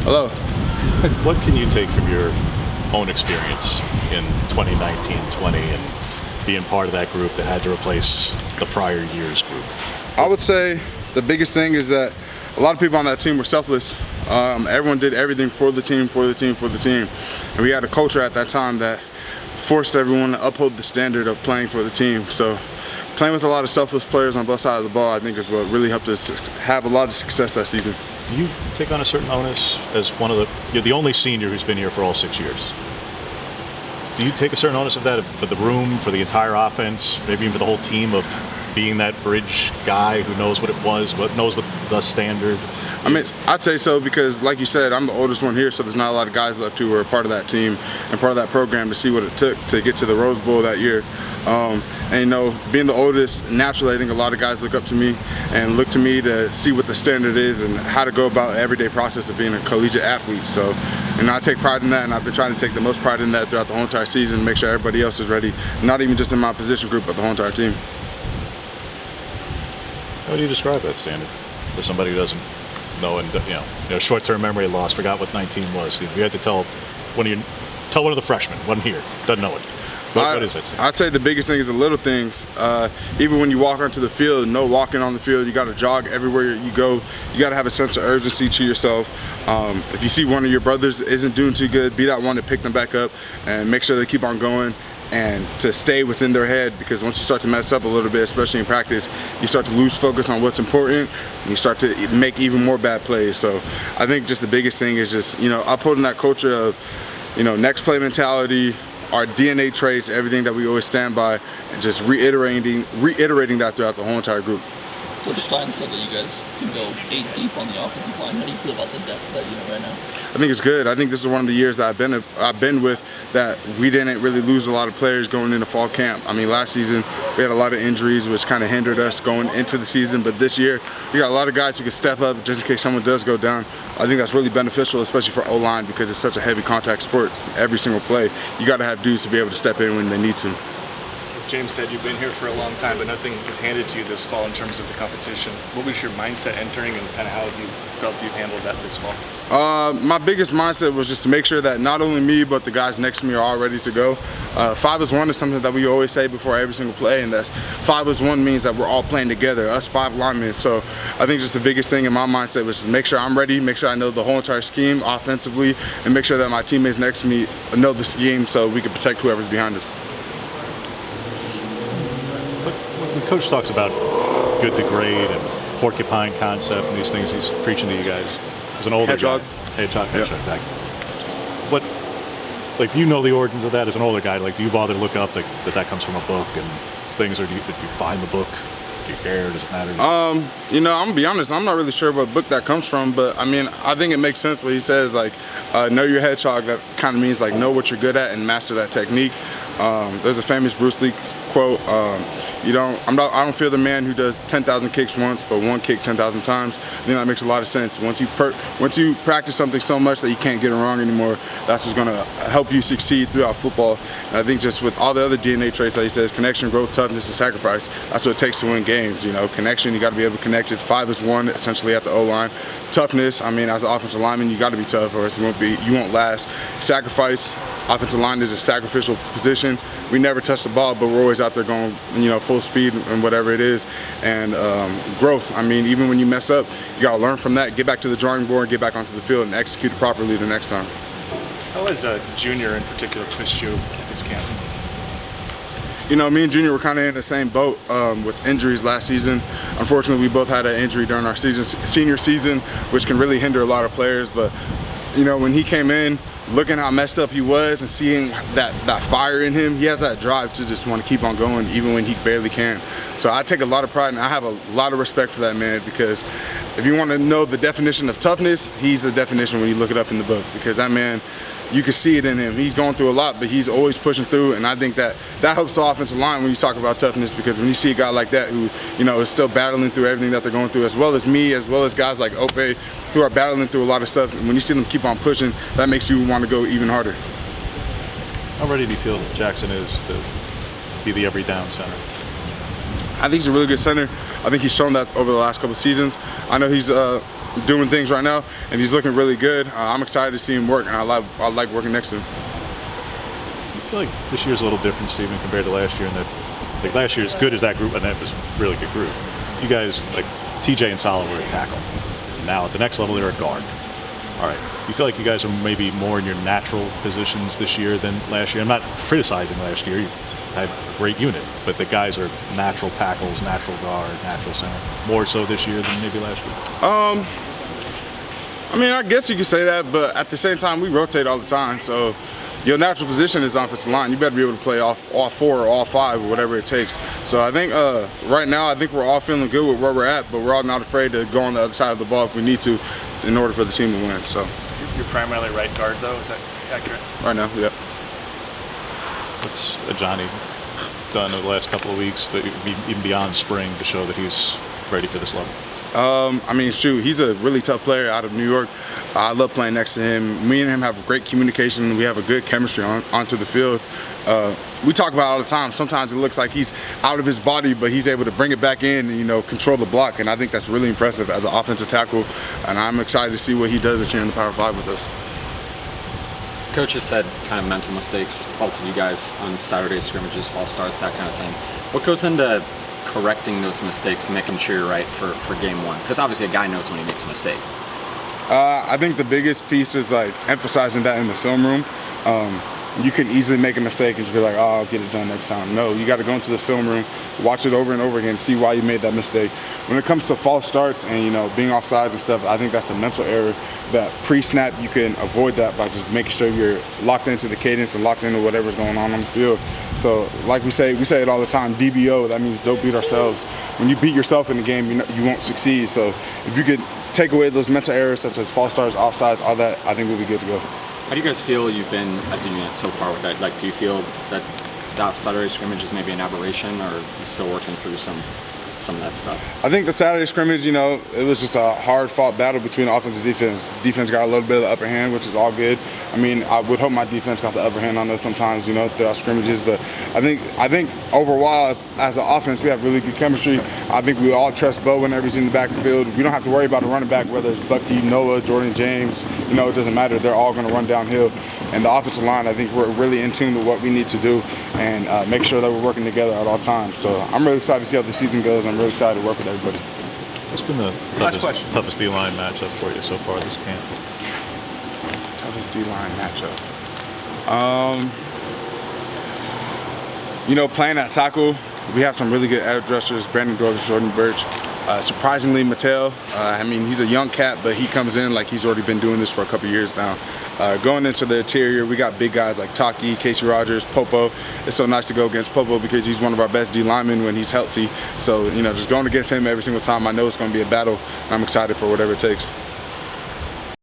Hello. What can you take from your own experience in 2019-20 and being part of that group that had to replace the prior year's group? I would say the biggest thing is that a lot of people on that team were selfless. Everyone did everything for the team. And we had a culture at that time that forced everyone to uphold the standard of playing for the team. So playing with a lot of selfless players on both sides of the ball, I think, is what really helped us have a lot of success that season. Do you take on a certain onus as you're the only senior who's been here for all 6 years? Do you take a certain onus of that for the room, for the entire offense, maybe even for the whole team, of being that bridge guy who knows what it was, knows what the standard is? I mean, I'd say so because, like you said, I'm the oldest one here, so there's not a lot of guys left who were a part of that team and part of that program to see what it took to get to the Rose Bowl that year. And, you know, being the oldest, naturally, I think a lot of guys look up to me and look to me to see what the standard is and how to go about the everyday process of being a collegiate athlete. So, and I take pride in that, and I've been trying to take the most pride in that throughout the whole entire season and make sure everybody else is ready, not even just in my position group, but the whole entire team. How do you describe that standard to somebody who doesn't know, and short-term memory loss, forgot what 19 was? You had to tell one of the freshmen, wasn't here, doesn't know it. What is it? I'd say the biggest thing is the little things. Even when you walk onto the field, no walking on the field, you got to jog everywhere you go. You got to have a sense of urgency to yourself. If you see one of your brothers isn't doing too good, be that one to pick them back up and make sure they keep on going, and to stay within their head, because once you start to mess up a little bit, especially in practice, you start to lose focus on what's important and you start to make even more bad plays. So I think just the biggest thing is just, upholding that culture of, next play mentality, our DNA traits, everything that we always stand by, and just reiterating that throughout the whole entire group. Coach Stein said that you guys can go 8 deep on the offensive line. How do you feel about the depth of that unit right now? I think it's good. I think this is one of the years that I've been with that we didn't really lose a lot of players going into fall camp. I mean, last season we had a lot of injuries, which kind of hindered us going into the season. But this year we got a lot of guys who can step up just in case someone does go down. I think that's really beneficial, especially for O-line, because it's such a heavy contact sport. Every single play, you got to have dudes to be able to step in when they need to. James said, you've been here for a long time, but nothing was handed to you this fall in terms of the competition. What was your mindset entering, and kind of how you felt you've handled that this fall? My biggest mindset was just to make sure that not only me, but the guys next to me are all ready to go. 5-as-1 is something that we always say before every single play, and that's 5-as-1 means that we're all playing together, us 5 linemen. So I think just the biggest thing in my mindset was just make sure I'm ready, make sure I know the whole entire scheme offensively, and make sure that my teammates next to me know the scheme so we can protect whoever's behind us. When Coach talks about good to great and porcupine concept and these things he's preaching to you guys as an older hedgehog. Guy. Hedgehog. What, do you know the origins of that as an older guy? Do you bother to look up that comes from a book and things, or do you find the book? Do you care? Does it matter? I'm gonna be honest, I'm not really sure what book that comes from, but I mean, I think it makes sense what he says, know your hedgehog. That kind of means know what you're good at and master that technique. There's a famous Bruce Lee quote, I don't fear the man who does 10,000 kicks once, but one kick 10,000 times. I think that makes a lot of sense. Once you practice something so much that you can't get it wrong anymore, that's what's gonna help you succeed throughout football. And I think just with all the other DNA traits that he says, connection, growth, toughness, and sacrifice, that's what it takes to win games. Connection, you gotta be able to connect it. 5-as-1, essentially at the O-line. Toughness, I mean, as an offensive lineman, you gotta be tough or else you won't last. Sacrifice, offensive line is a sacrificial position. We never touch the ball, but we're always out there going, full speed and whatever it is. And growth, I mean, even when you mess up, you gotta learn from that, get back to the drawing board, get back onto the field and execute it properly the next time. How has Junior in particular pushed you this camp? Me and Junior were kind of in the same boat with injuries last season. Unfortunately, we both had an injury during our senior season, which can really hinder a lot of players. But, when he came in, looking how messed up he was and seeing that fire in him, he has that drive to just want to keep on going even when he barely can. So I take a lot of pride and I have a lot of respect for that man, because if you want to know the definition of toughness, he's the definition when you look it up in the book, because that man, you can see it in him. He's going through a lot, but he's always pushing through, and I think that helps the offensive line when you talk about toughness, because when you see a guy like that who, is still battling through everything that they're going through, as well as me, as well as guys like Ope, who are battling through a lot of stuff, and when you see them keep on pushing, that makes you want to go even harder. How ready do you feel Jackson is to be the every down center? I think he's a really good center. I think he's shown that over the last couple of seasons. I know he's doing things right now, and he's looking really good. I'm excited to see him work, and I like working next to him. Do you feel like this year's a little different, Steven, compared to last year? In that, like last year, as good as that group, and that was a really good group. You guys, like TJ and Salah, were at tackle. And now at the next level, they're at guard. All right. You feel like you guys are maybe more in your natural positions this year than last year? I'm not criticizing last year. You had a great unit, but the guys are natural tackles, natural guard, natural center. More so this year than maybe last year? I mean, I guess you could say that, but at the same time, we rotate all the time. So your natural position is offensive line. You better be able to play all four or all five or whatever it takes. So I think right now, I think we're all feeling good with where we're at, but we're all not afraid to go on the other side of the ball if we need to in order for the team to win. So You're primarily right guard, though. Is that accurate? right now, yeah. What's Johnny done over the last couple of weeks, even beyond spring, to show that he's ready for this level? I mean, shoot, he's a really tough player out of New York. I love playing next to him. Me and him have great communication. We have a good chemistry onto the field. We talk about it all the time. Sometimes it looks like he's out of his body, but he's able to bring it back in and, you know, control the block. And I think that's really impressive as an offensive tackle. And I'm excited to see what he does this year in the Power 5 with us. Coaches said kind of mental mistakes faulted you guys on Saturday scrimmages, false starts, that kind of thing. What goes into correcting those mistakes and making sure you're right for game one? Because obviously a guy knows when he makes a mistake. I think the biggest piece is like emphasizing that in the film room. You can easily make a mistake and just be like, oh, I'll get it done next time. No, you got to go into the film room, watch it over and over again, see why you made that mistake. When it comes to false starts and, you know, being offsides and stuff, I think that's a mental error that pre-snap you can avoid that by just making sure you're locked into the cadence and locked into whatever's going on the field. So like we say it all the time, DBO, that means don't beat ourselves. When you beat yourself in the game, you won't succeed. So if you could take away those mental errors such as false starts, offsides, all that, I think we'll be good to go. How do you guys feel you've been as a unit so far with that? Like, do you feel that Saturday scrimmage is maybe an aberration, or are you still working through some of that stuff? I think the Saturday scrimmage, you know, it was just a hard-fought battle between offense and defense. Defense got a little bit of the upper hand, which is all good. I mean, I would hope my defense got the upper hand on us sometimes, you know, throughout scrimmages. But I think overall, as an offense, we have really good chemistry. I think we all trust Bo whenever he's in the backfield. We don't have to worry about a running back, whether it's Bucky, Noah, Jordan James. You know, it doesn't matter. They're all going to run downhill. And the offensive line, I think we're really in tune with what we need to do and make sure that we're working together at all times. So I'm really excited to see how the season goes. I'm really excited to work with everybody. What's been the toughest D-line matchup for you so far this camp? Toughest D-line matchup. You know, playing at tackle, we have some really good edge rushers, Brandon Douglas, Jordan Birch. Surprisingly, Mattel, I mean, he's a young cat, but he comes in like he's already been doing this for a couple years now. Going into the interior, we got big guys like Taki, Casey Rogers, Popo. It's so nice to go against Popo because he's one of our best D linemen when he's healthy. So, you know, just going against him every single time, I know it's going to be a battle. I'm excited for whatever it takes.